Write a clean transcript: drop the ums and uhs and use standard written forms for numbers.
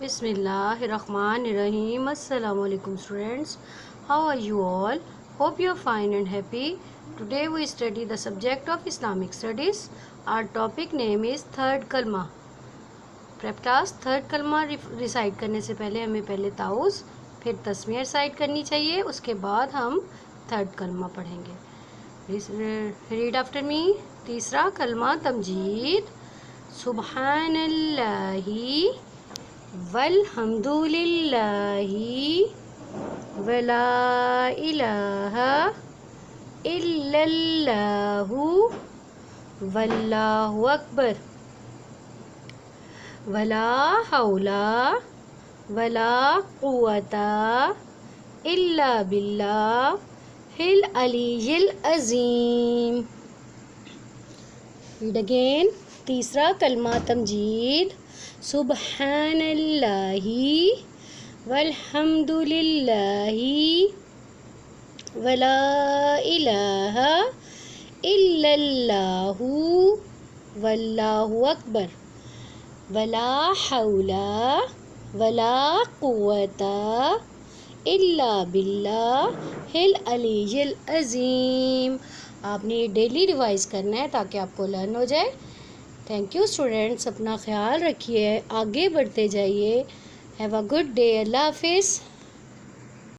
Bismillahirrahmanirrahim. Assalamu alaikum students. How are you all? Hope you are fine and happy. Today we study the subject of Islamic studies. Our topic name is third kalma. Prep class third kalma recite करने से पहले हमें पहले ताउस फिर तस्मीर recite करनी चाहिए, उसके बाद हम थर्ड कलमा पढ़ेंगे. Read after me. तीसरा कलमा तमजीद. सुबहानल्लाही वल्हम्दुलिल्लाही वला इलाहा इल्लल्लाहु वल्लाहु अकबर वला हौला वला कुव्वता इल्ला बिल्लाहिल अलीयिल अज़ीम. Read again. तीसरा कलमा तमजीद. सुबहानल्लाही वल्हम्दुलिल्लाही वला इलाहा इल्लल्लाहु वल्लाहु अकबर वला हौला वला कुव्वता इल्ला बिल्लाहिल अलीयिल अज़ीम. आपने ये डेली रिवाइज करना है ताकि आपको लर्न हो जाए. Thank you students. अपना ख्याल रखिए, आगे बढ़ते जाइए. Have a good day. अल्लाह हाफिज़.